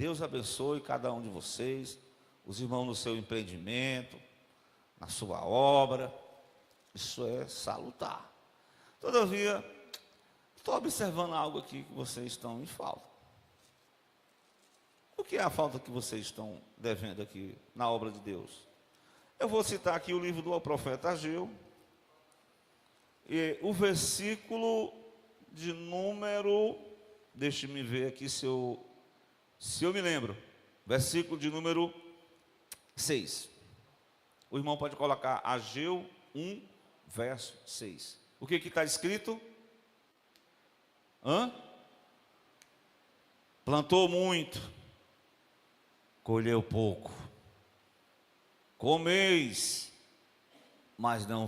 Deus abençoe cada um de vocês, os irmãos no seu empreendimento, na sua obra. Isso é salutar. Todavia, estou observando algo aqui que vocês estão em falta. O que é a falta que vocês estão devendo aqui na obra de Deus? Eu vou citar aqui o livro do profeta Ageu, e o versículo de número, deixe-me ver aqui se eu me lembro, versículo de número 6. O irmão pode colocar Ageu 1, verso 6. O que está escrito? Plantou muito, colheu pouco. Comeis, mas não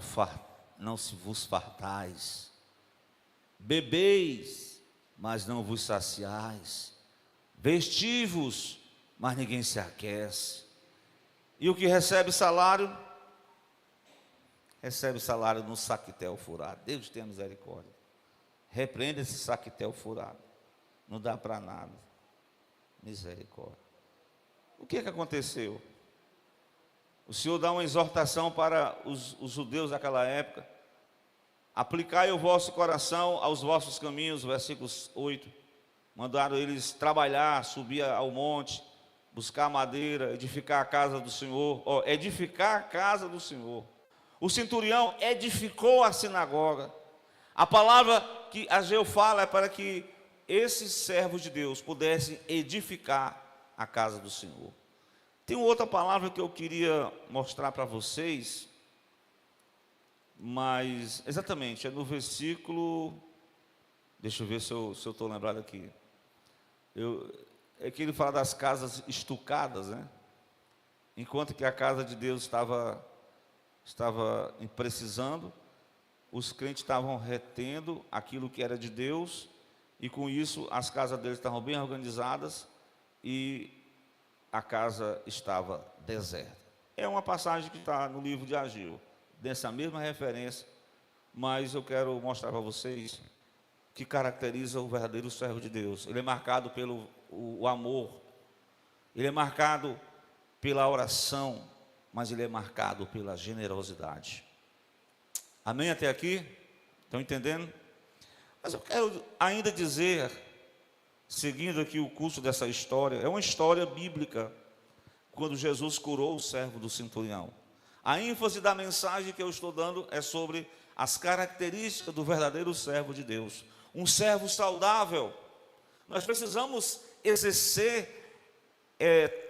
se vos fartais. Bebeis, mas não vos saciais. Vestivos, mas ninguém se aquece. E o que recebe salário? Recebe salário no saquetel furado. Deus tenha misericórdia. Repreenda esse saquetel furado. Não dá para nada. Misericórdia. O que aconteceu? O Senhor dá uma exortação para os judeus daquela época. Aplicai o vosso coração aos vossos caminhos, versículos 8. Mandaram eles trabalhar, subir ao monte, buscar madeira, edificar a casa do Senhor. Edificar a casa do Senhor. O centurião edificou a sinagoga. A palavra que Ageu fala é para que esses servos de Deus pudessem edificar a casa do Senhor. Tem outra palavra que eu queria mostrar para vocês, mas exatamente, é no versículo, deixa eu ver se eu estou lembrado aqui. É que ele fala das casas estucadas, né? Enquanto que a casa de Deus estava precisando, os crentes estavam retendo aquilo que era de Deus, e com isso as casas deles estavam bem organizadas e a casa estava deserta. É uma passagem que está no livro de Ageu, dessa mesma referência, mas eu quero mostrar para vocês o que caracteriza o verdadeiro servo de Deus. Ele é marcado pelo o amor, ele é marcado pela oração, mas ele é marcado pela generosidade. Amém até aqui? Estão entendendo? Mas eu quero ainda dizer, seguindo aqui o curso dessa história, é uma história bíblica, quando Jesus curou o servo do centurião. A ênfase da mensagem que eu estou dando é sobre as características do verdadeiro servo de Deus. Um servo saudável. Nós precisamos exercer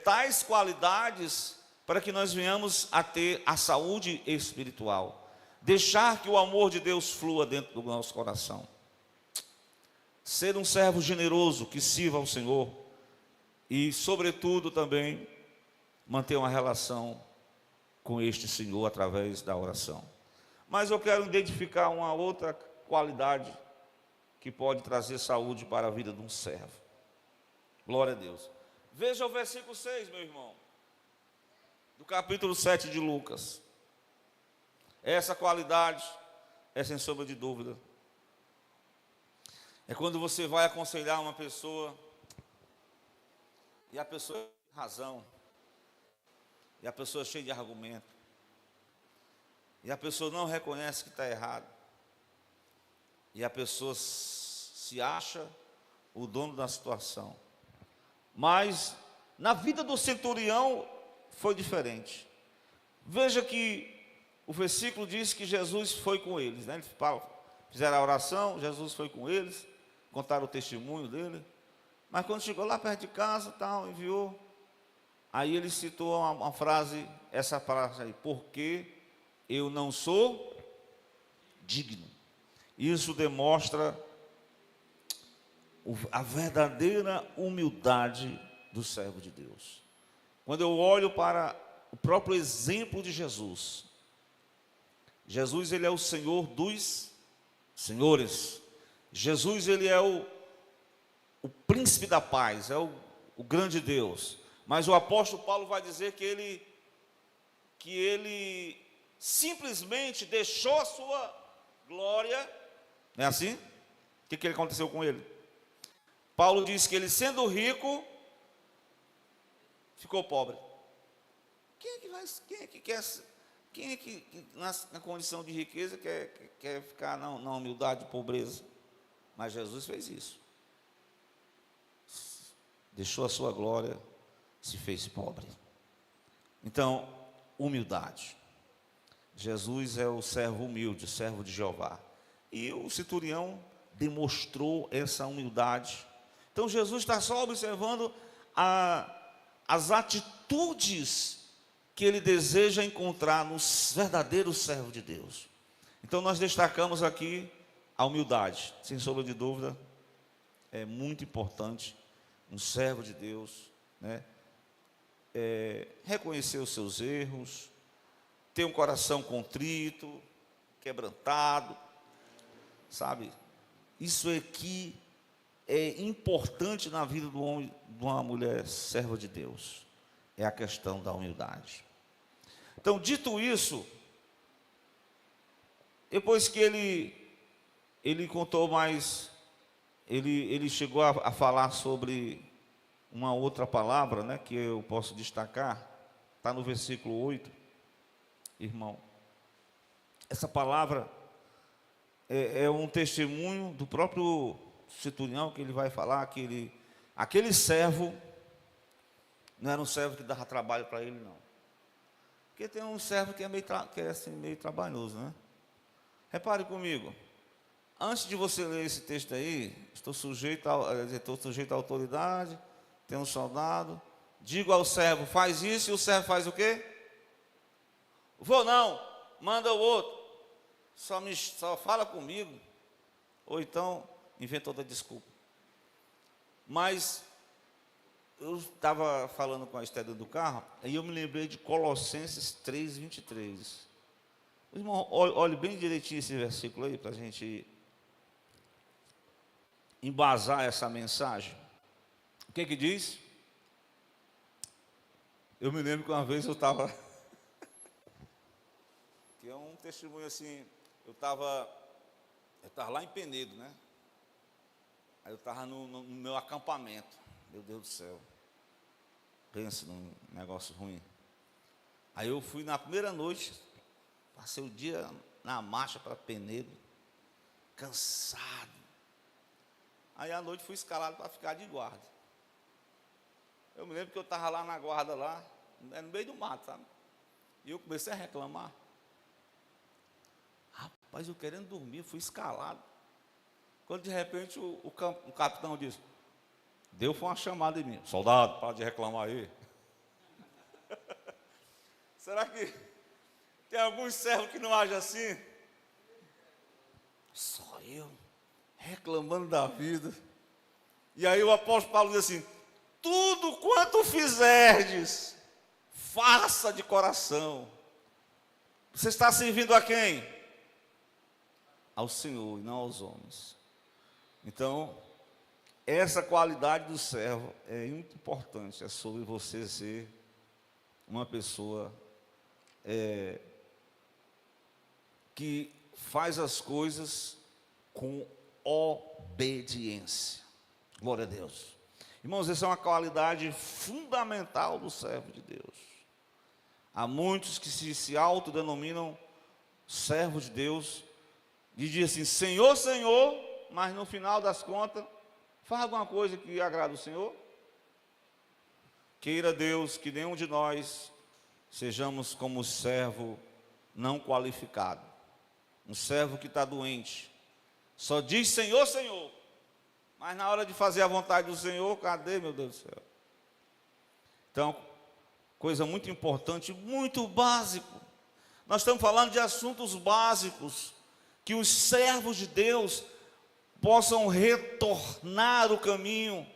tais qualidades para que nós venhamos a ter a saúde espiritual. Deixar que o amor de Deus flua dentro do nosso coração. Ser um servo generoso que sirva ao Senhor e, sobretudo, também manter uma relação com este Senhor através da oração. Mas eu quero identificar uma outra qualidade que pode trazer saúde para a vida de um servo. Glória a Deus. Veja o versículo 6, meu irmão, do capítulo 7 de Lucas. Essa qualidade é sem sombra de dúvida. É quando você vai aconselhar uma pessoa e a pessoa tem razão, e a pessoa é cheia de argumento, e a pessoa não reconhece que está errado, e a pessoa se acha o dono da situação. Mas na vida do centurião foi diferente. Veja que o versículo diz que Jesus foi com eles, né? Eles fizeram a oração, Jesus foi com eles, contaram o testemunho dele. Mas quando chegou lá perto de casa, tal, enviou. Aí ele citou uma frase, essa frase aí: porque eu não sou digno. Isso demonstra a verdadeira humildade do servo de Deus. Quando eu olho para o próprio exemplo de Jesus, Jesus, ele é o Senhor dos senhores. Jesus, ele é o príncipe da paz, é o grande Deus. Mas o apóstolo Paulo vai dizer que ele simplesmente deixou a sua glória. Não é assim? O que aconteceu com ele? Paulo diz que ele, sendo rico, ficou pobre. Quem é que vai, quem é que quer, quem é que na condição de riqueza quer ficar na humildade e pobreza? Mas Jesus fez isso. Deixou a sua glória, se fez pobre. Então, humildade. Jesus é o servo humilde, o servo de Jeová. E o centurião demonstrou essa humildade. Então, Jesus está só observando as atitudes que ele deseja encontrar no verdadeiro servo de Deus. Então, nós destacamos aqui a humildade. Sem sombra de dúvida, é muito importante um servo de Deus, né? Reconhecer os seus erros, ter um coração contrito, quebrantado, sabe? Isso aqui é importante na vida do homem, de uma mulher serva de Deus. É a questão da humildade. Então, dito isso, depois que ele contou mais, ele chegou a falar sobre uma outra palavra, né, que eu posso destacar, está no versículo 8, irmão. Essa palavra é um testemunho do próprio centurião, que ele vai falar que aquele servo não era um servo que dava trabalho para ele, não. Porque tem um servo que é assim, meio trabalhoso, né? Repare comigo, antes de você ler esse texto aí, estou sujeito à autoridade, tem um soldado, digo ao servo, faz isso, e o servo faz o quê? Vou não, manda o outro, só fala comigo, ou então inventa outra desculpa. Mas eu estava falando com a Esther do carro, e eu me lembrei de Colossenses 3:23. Irmão, olhe bem direitinho esse versículo aí, para a gente embasar essa mensagem. O que que diz? Eu me lembro que uma vez eu estava que é um testemunho assim, eu estava lá em Penedo, né? Aí eu estava no meu acampamento. Meu Deus do céu, pensa num negócio ruim. Aí eu fui na primeira noite, passei o dia na marcha para Penedo, cansado. Aí à noite fui escalado para ficar de guarda. Eu me lembro que eu estava lá na guarda, lá, no meio do mato, sabe? E eu comecei a reclamar. Rapaz, eu querendo dormir, fui escalado. Quando de repente o capitão disse, Deus foi uma chamada em mim. Soldado, para de reclamar aí. Será que tem alguns servos que não agem assim? Só eu, reclamando da vida. E aí o apóstolo Paulo diz assim, tudo quanto fizerdes, faça de coração. Você está servindo a quem? Ao Senhor e não aos homens. Então, essa qualidade do servo é muito importante. É sobre você ser uma pessoa que faz as coisas com obediência. Glória a Deus. Irmãos, essa é uma qualidade fundamental do servo de Deus. Há muitos que se autodenominam servo de Deus e dizem assim, Senhor, Senhor, mas no final das contas, faz alguma coisa que agrada o Senhor? Queira Deus que nenhum de nós sejamos como o servo não qualificado. Um servo que está doente. Só diz Senhor, Senhor. Mas na hora de fazer a vontade do Senhor, cadê, meu Deus do céu? Então, coisa muito importante, muito básico. Nós estamos falando de assuntos básicos, que os servos de Deus possam retornar o caminho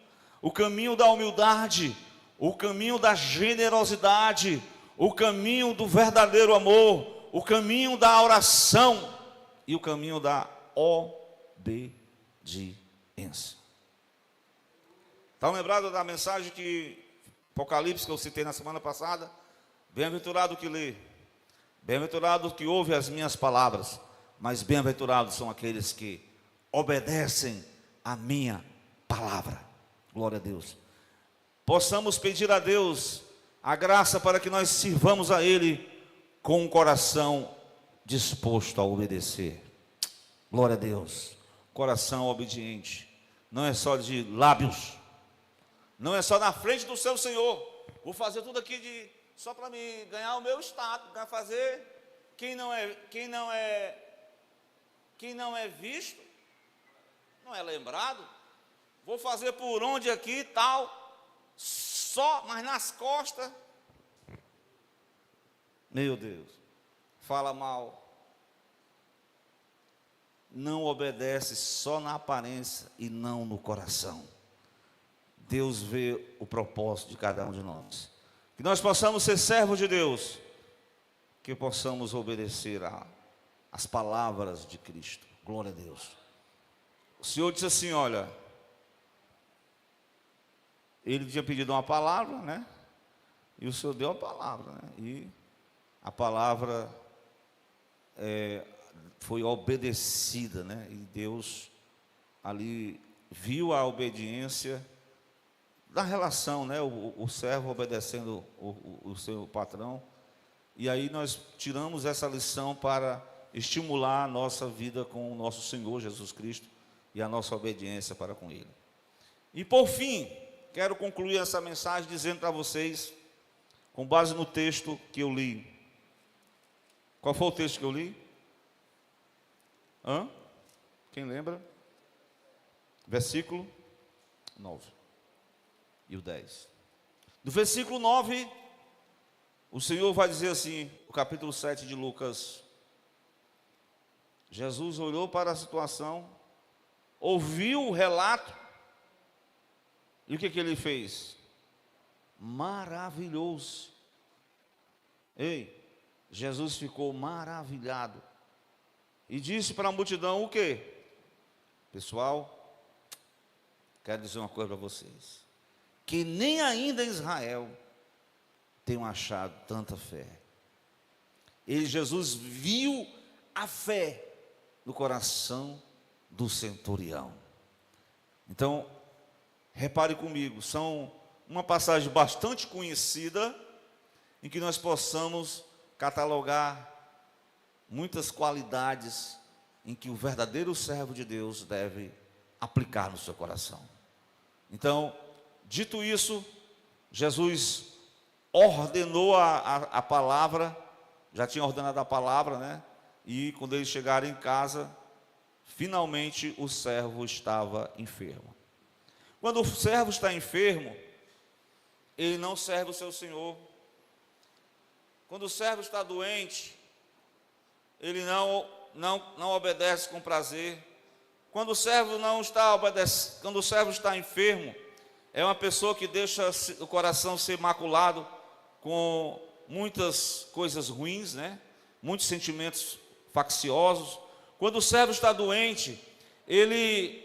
da humildade, o caminho da generosidade, o caminho do verdadeiro amor, o caminho da oração e o caminho da obediência. Estão lembrados da mensagem que Apocalipse, que eu citei na semana passada? Bem-aventurado o que lê, bem-aventurado o que ouve as minhas palavras, mas bem-aventurados são aqueles que obedecem a minha palavra. Glória a Deus. Possamos pedir a Deus a graça para que nós sirvamos a Ele com um coração disposto a obedecer. Glória a Deus. Coração obediente. Não é só de lábios. Não é só na frente do seu Senhor. Vou fazer tudo aqui só para me ganhar o meu status, para fazer quem não é visto, não é lembrado. Vou fazer por onde aqui tal, só, mas nas costas. Meu Deus, fala mal. Não obedece só na aparência e não no coração. Deus vê o propósito de cada um de nós. Que nós possamos ser servos de Deus, que possamos obedecer às palavras de Cristo. Glória a Deus. O Senhor disse assim, olha, Ele tinha pedido uma palavra, né? E o Senhor deu a palavra, né? E a palavra foi obedecida, né? E Deus ali viu a obediência da relação, né? O servo obedecendo o seu patrão. E aí nós tiramos essa lição para estimular a nossa vida com o nosso Senhor Jesus Cristo e a nossa obediência para com Ele. E por fim, quero concluir essa mensagem dizendo para vocês, com base no texto que eu li. Qual foi o texto que eu li? Quem lembra? Versículo 9 e o 10. Do versículo 9, o Senhor vai dizer assim, o capítulo 7 de Lucas. Jesus olhou para a situação, ouviu o relato, e o que ele fez? Maravilhou-se. Jesus ficou maravilhado e disse para a multidão o quê? Pessoal, quero dizer uma coisa para vocês, que nem ainda em Israel tenham achado tanta fé. Jesus viu a fé no coração do centurião. Então, repare comigo, são uma passagem bastante conhecida, em que nós possamos catalogar muitas qualidades em que o verdadeiro servo de Deus deve aplicar no seu coração. Então, dito isso, Jesus ordenou a palavra, já tinha ordenado a palavra, né? E quando eles chegaram em casa, finalmente o servo estava enfermo. Quando o servo está enfermo, ele não serve o seu senhor. Quando o servo está doente, ele não obedece com prazer. Quando o servo não está obedecendo, quando o servo está enfermo, é uma pessoa que deixa o coração ser maculado com muitas coisas ruins, né? Muitos sentimentos facciosos. Quando o servo está doente, ele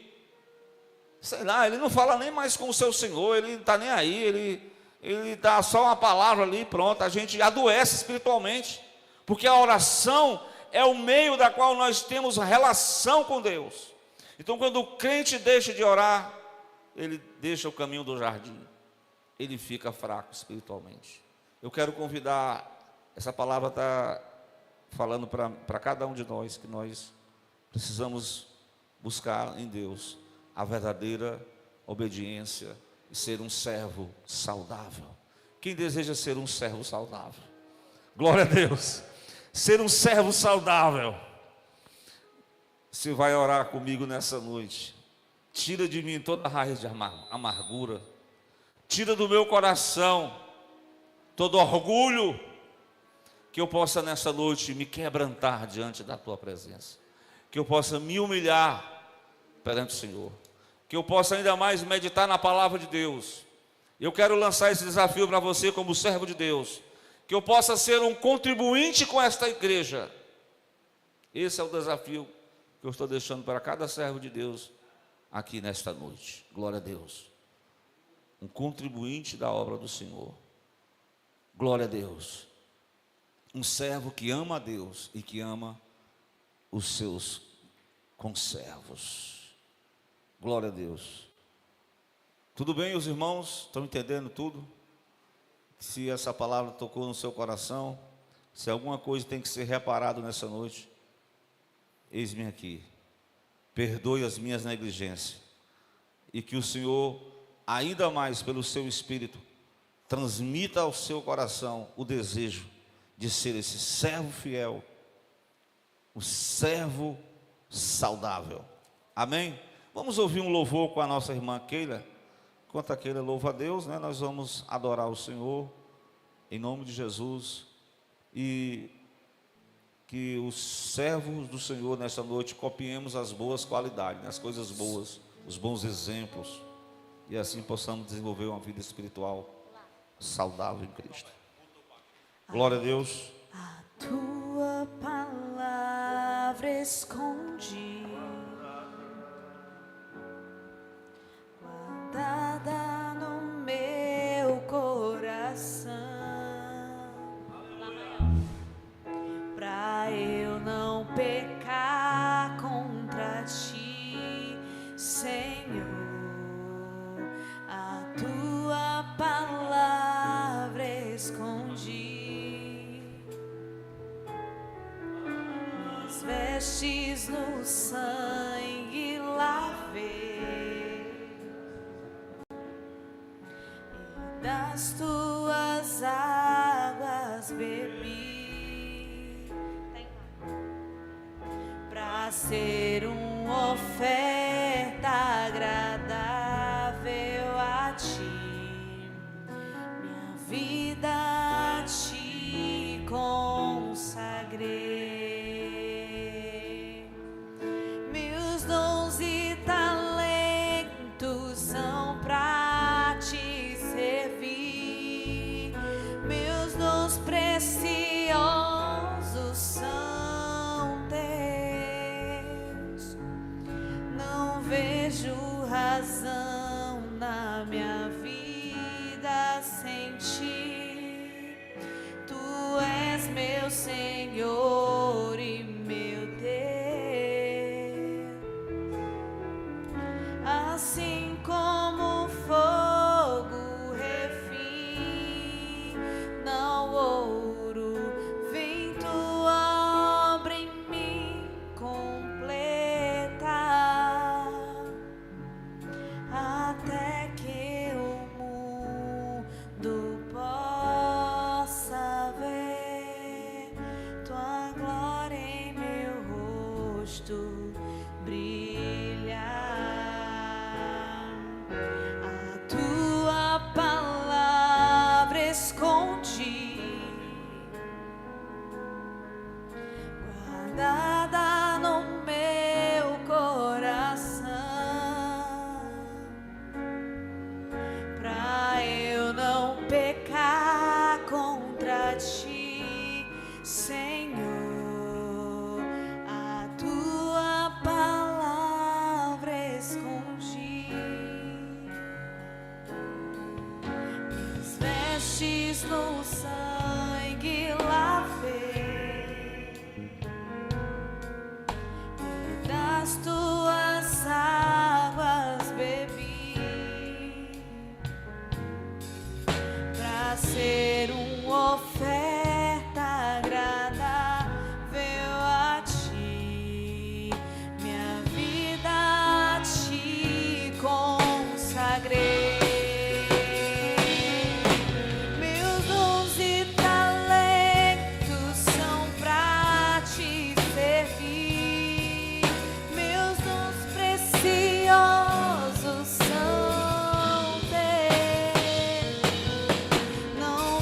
não fala nem mais com o seu senhor, ele não está nem aí, ele dá só uma palavra ali, pronto, a gente adoece espiritualmente, porque a oração é o meio da qual nós temos relação com Deus. Então, quando o crente deixa de orar, ele deixa o caminho do jardim, ele fica fraco espiritualmente. Eu quero convidar, essa palavra está falando para cada um de nós, que nós precisamos buscar em Deus a verdadeira obediência e ser um servo saudável. Quem deseja ser um servo saudável? Glória a Deus. Ser um servo saudável. Você vai orar comigo nessa noite. Tira de mim toda a raiz de amargura. Tira do meu coração todo orgulho, que eu possa nessa noite me quebrantar diante da tua presença, que eu possa me humilhar perante o Senhor, que eu possa ainda mais meditar na palavra de Deus. Eu quero lançar esse desafio para você como servo de Deus, que eu possa ser um contribuinte com esta igreja. Esse é o desafio que eu estou deixando para cada servo de Deus aqui nesta noite. Glória a Deus. Um contribuinte da obra do Senhor. Glória a Deus. Um servo que ama a Deus e que ama os seus conservos. Glória a Deus. Tudo bem, os irmãos? Estão entendendo tudo? se essa palavra tocou no seu coração, se alguma coisa tem que ser reparado nessa noite, eis-me aqui. Perdoe as minhas negligências. E que o Senhor, ainda mais pelo seu Espírito, transmita ao seu coração o desejo de ser esse servo fiel, o servo saudável. Amém? Vamos ouvir um louvor com a nossa irmã Keila. Enquanto a Keila louva a Deus, né, nós vamos adorar o Senhor, em nome de Jesus. E que os servos do Senhor nessa noite copiemos as boas qualidades, né, as coisas boas, os bons exemplos, e assim possamos desenvolver uma vida espiritual saudável em Cristo. Glória a Deus. A tua palavra escondi, guardada no meu coração, pra eu não pecar contra ti, Senhor. A tua palavra escondi, minhas vestes no sangue lavei, e das tuas águas bebi, pra ser uma oferta agradável a ti, minha vida a ti consagrei. Meus dons e talentos são pra te servir, meus dons preciosos são teus. Não vejo razão na minha vida sem ti. Tu és meu Senhor e meu Deus. Assim como o fogo refina o ouro, vem tua obra em mim completa, até que o mundo possa ver tua glória em meu rosto brilhar. A tua palavra escondi, guardada no meu coração, pra eu não pecar contra ti, Senhor. A tua palavra escondi, minhas vestes no sangue lavei, e das tuas águas bebi, pra ser uma oferta agradável a ti, minha vida a ti consagrei. Meus dons e talentos são pra te servir, meus dons preciosos são teus. Não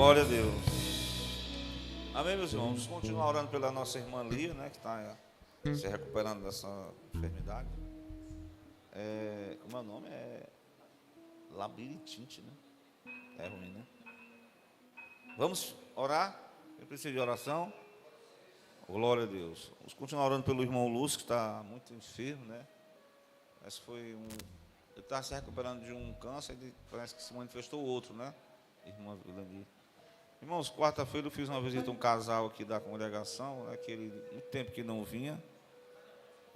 Glória a Deus. Amém, meus irmãos? Vamos continuar orando pela nossa irmã Lia, né, que está se recuperando dessa enfermidade. Como é o nome? É labirintite, né? É ruim, né? Vamos orar? Eu preciso de oração. Glória a Deus. Vamos continuar orando pelo irmão Lúcio, que está muito enfermo, né? Esse foi ele está se recuperando de um câncer, ele parece que se manifestou outro, né? Irmã Vilani. Irmãos, quarta-feira eu fiz uma visita a um casal aqui da congregação, muito tempo que não vinha.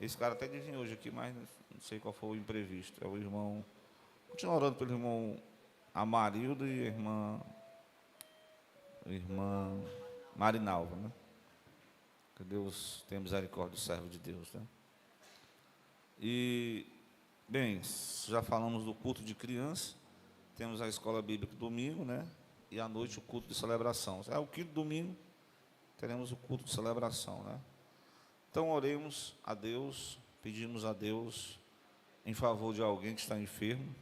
Esse cara até vinha hoje aqui, mas não sei qual foi o imprevisto. É o irmão. Continuo orando pelo irmão Amarildo e a irmã Marinalva, né? Que Deus tenha misericórdia do servo de Deus, né? E, bem, já falamos do culto de criança, temos a escola bíblica domingo, né? E à noite o culto de celebração. O quinto domingo teremos o culto de celebração, né? Então oremos a Deus, pedimos a Deus em favor de alguém que está enfermo,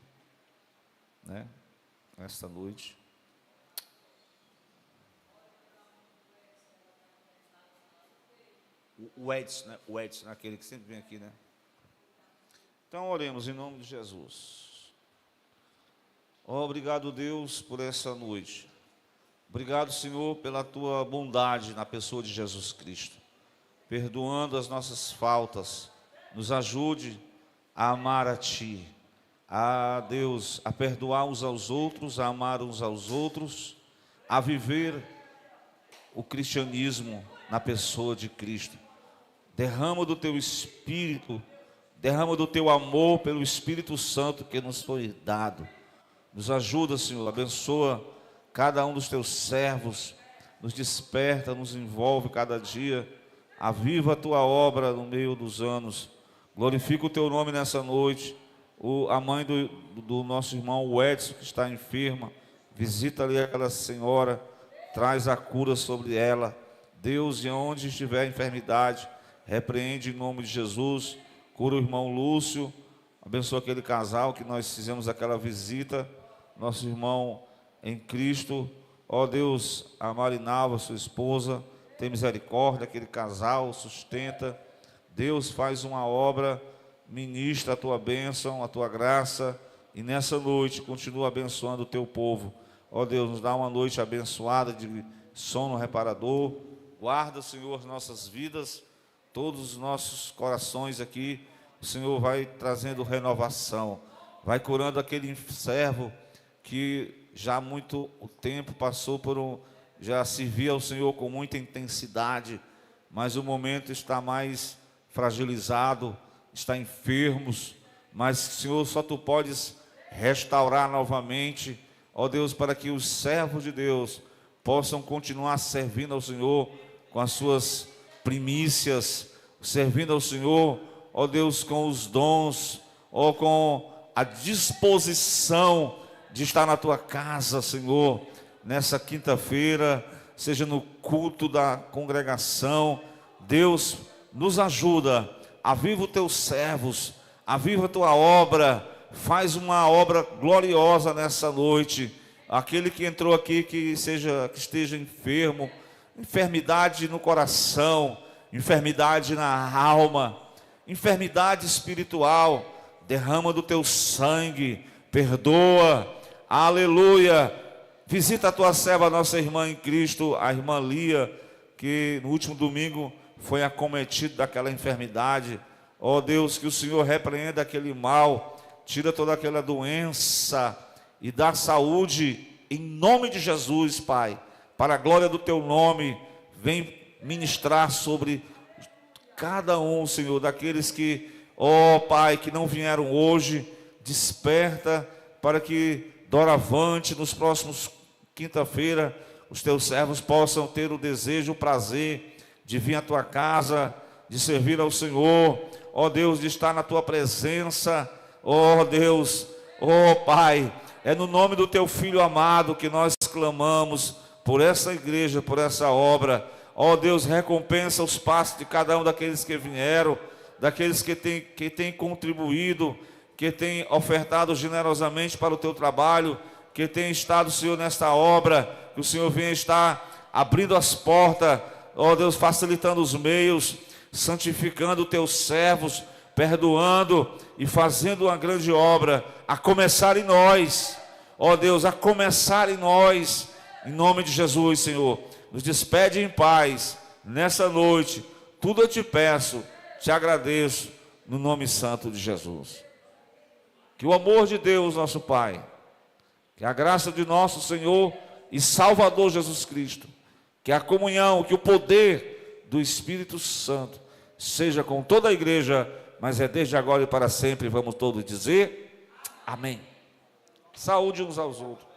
né? Esta noite. O Edson, né? O Edson, aquele que sempre vem aqui, né? Então oremos em nome de Jesus. Obrigado, Deus, por essa noite. Obrigado, Senhor, pela tua bondade na pessoa de Jesus Cristo. Perdoando as nossas faltas, nos ajude a amar a Ti. A Deus, a perdoar uns aos outros, a amar uns aos outros, a viver o cristianismo na pessoa de Cristo. Derrama do Teu Espírito, derrama do Teu amor pelo Espírito Santo que nos foi dado. Nos ajuda, Senhor, abençoa cada um dos Teus servos, nos desperta, nos envolve cada dia, aviva a Tua obra no meio dos anos, glorifica o Teu nome nessa noite. A mãe do nosso irmão, o Edson, que está enferma, visita ali aquela senhora, traz a cura sobre ela. Deus, e onde estiver a enfermidade, repreende em nome de Jesus, cura o irmão Lúcio, abençoa aquele casal que nós fizemos aquela visita, nosso irmão em Cristo. Ó Deus, a Marinalva, sua esposa, tem misericórdia, aquele casal, sustenta. Deus, faz uma obra, ministra a Tua bênção, a Tua graça, e nessa noite continua abençoando o Teu povo. Ó Deus, nos dá uma noite abençoada de sono reparador. Guarda, Senhor, as nossas vidas, todos os nossos corações aqui. O Senhor vai trazendo renovação, vai curando aquele servo que já há muito tempo passou já servia ao Senhor com muita intensidade, mas o momento está mais fragilizado, está enfermos, mas Senhor, só Tu podes restaurar novamente, ó Deus, para que os servos de Deus possam continuar servindo ao Senhor com as suas primícias, servindo ao Senhor, ó Deus, com os dons, ó, com a disposição de estar na Tua casa, Senhor, nessa quinta-feira, seja no culto da congregação. Deus, nos ajuda, aviva os Teus servos, aviva a Tua obra, faz uma obra gloriosa nessa noite. Aquele que entrou aqui, que esteja enfermo, enfermidade no coração, enfermidade na alma, enfermidade espiritual, derrama do Teu sangue, perdoa, aleluia. Visita a Tua serva, a nossa irmã em Cristo, a irmã Lia, que no último domingo foi acometida daquela enfermidade. Ó Deus, que o Senhor repreenda aquele mal, tira toda aquela doença e dá saúde em nome de Jesus, Pai. Para a glória do Teu nome, vem ministrar sobre cada um, Senhor, daqueles que, ó Pai, que não vieram hoje. Desperta para que doravante, nos próximos quinta-feira, os Teus servos possam ter o desejo, o prazer de vir à Tua casa, de servir ao Senhor, ó Deus, de estar na Tua presença, ó Deus, ó Pai, é no nome do Teu Filho amado que nós clamamos por essa igreja, por essa obra. Ó Deus, recompensa os passos de cada um daqueles que vieram, daqueles que têm contribuído, que têm ofertado generosamente para o Teu trabalho, que têm estado, Senhor, nesta obra. que o Senhor venha estar abrindo as portas, ó Deus, facilitando os meios, santificando os teus servos, perdoando e fazendo uma grande obra, a começar em nós, ó Deus, a começar em nós, em nome de Jesus, Senhor. Nos despede em paz, nessa noite, tudo eu te peço, te agradeço, no nome santo de Jesus. Que o amor de Deus, nosso Pai, que a graça de nosso Senhor e Salvador Jesus Cristo, que a comunhão, que o poder do Espírito Santo seja com toda a igreja, mas é desde agora e para sempre, vamos todos dizer amém. Saúde uns aos outros.